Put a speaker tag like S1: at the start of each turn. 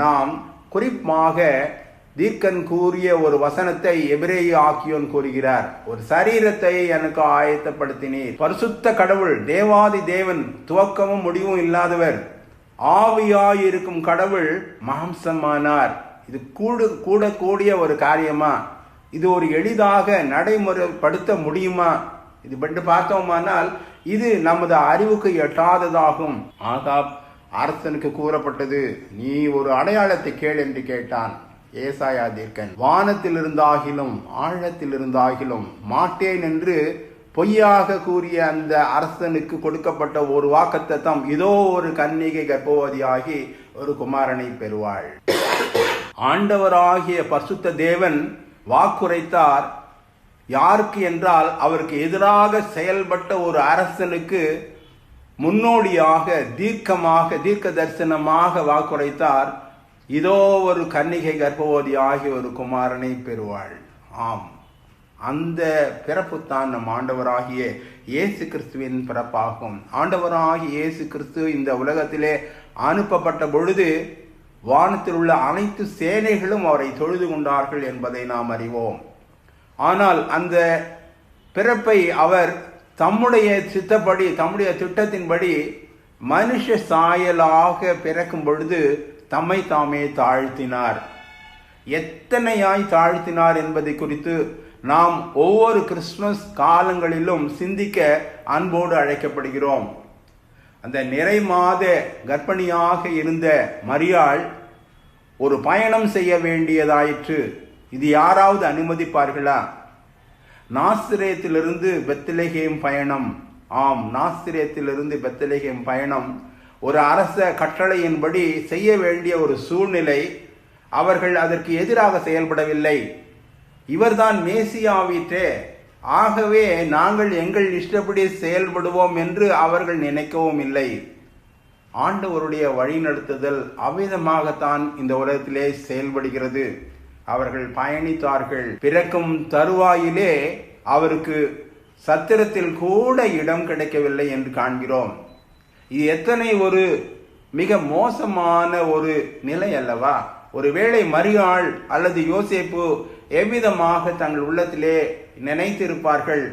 S1: நாம் குறிப்பாக தீர்க்கன் கூறிய ஒரு வசனத்தை எபிரேய ஆக்கியோன் கூறுகிறார். ஒரு சரீரத்தை எனக்கு ஆயத்தப்படுத்தினீர். பரிசுத்த கடவுள், தேவாதி தேவன், துவக்கமும் முடிவும் இல்லாதவர், ஆவியாயிருக்கும் கடவுள் மாம்சமானார். இது கூடக்கூடிய ஒரு காரியமா? இது ஒரு எளிதாக நடைமுறைப்படுத்த முடியுமா? இது பற்றி பார்த்தோமானால் இது நமது அறிவுக்கு எட்டாததாகும். ஆகாப் அரசனுக்கு கூறப்பட்டது, நீ ஒரு அடையாளத்தை கேள் என்று கேட்டான். ஏசாயா தீர்க்கன், வானத்தில் இருந்தாகிலும் ஆழத்தில் இருந்தாகிலும் மாட்டேன் என்று பொய்யாக கூறிய அந்த அரசனுக்கு கொடுக்கப்பட்ட ஒரு வாக்குத்தத்தம், இதோ ஒரு கன்னிகை கர்ப்பவதியாகி ஒரு குமாரனை பெறுவாள். ஆண்டவராகிய பரிசுத்த தேவன் வாக்குரைத்தார். யாருக்கு என்றால், அவருக்கு எதிராக செயல்பட்ட ஒரு அரசனுக்கு முன்னோடியாக தீர்க்க தரிசனமாக வாக்குரைத்தார். இதோ ஒரு கன்னிகை கர்ப்பவதியாகி ஒரு குமாரனை பெறுவாள். ஆம், அந்த பிறப்புத்தான் நம் ஆண்டவராகிய இயேசு கிறிஸ்துவின் பிறப்பாகும். ஆண்டவராகிய இயேசு கிறிஸ்து இந்த உலகத்திலே அனுப்பப்பட்ட பொழுது வானத்தில் உள்ள அனைத்து சேனைகளும் அவரை தொழுது கொண்டார்கள் என்பதை நாம் அறிவோம். ஆனால் அந்த பிறப்பை அவர் தம்முடைய சித்தப்படி, தம்முடைய திட்டத்தின்படி மனுஷ சாயலாக பிறக்கும் பொழுது தம்மை தாமே தாழ்த்தினார். எத்தனையாய் தாழ்த்தினார் என்பதை குறித்து நாம் ஒவ்வொரு கிறிஸ்துமஸ் காலங்களிலும் சிந்திக்க அன்போடு அழைக்கப்படுகிறோம். அந்த நிறை மாத கர்ப்பிணியாக இருந்த மரியாள் ஒரு பயணம் செய்ய வேண்டியதாயிற்று. இது யாராவது அனுமதிப்பார்களா? நாசிரேத்திலிருந்து பெத்லகேம் பயணம். ஆம், நாசிரேத்திலிருந்து பெத்லகேம் பயணம் ஒரு அரச கட்டளையின்படி செய்ய வேண்டிய ஒரு சூழ்நிலை. அவர்கள் அதற்கு எதிராக செயல்படவில்லை. இவர்தான் மேசியாவிற்றே, ஆகவே நாங்கள் எங்கள் இஷ்டப்படி செயல்படுவோம் என்று அவர்கள் நினைக்கவும் இல்லை. ஆண்டவருடைய வழிநடத்துதல் அவ்விதமாகத்தான் இந்த உலகத்திலே செயல்படுகிறது. அவர்கள் பயணித்தார்கள். பிறக்கும் தருவாயிலே அவருக்கு சத்திரத்தில் கூட இடம் கிடைக்கவில்லை என்று காண்கிறோம். இது எத்தனை ஒரு மிக மோசமான ஒரு நிலை அல்லவா? ஒருவேளை மரியாள் அல்லது யோசேப்பு எவ்விதமாக தங்கள் உள்ளத்திலே நினைத்திருப்பார்கள்,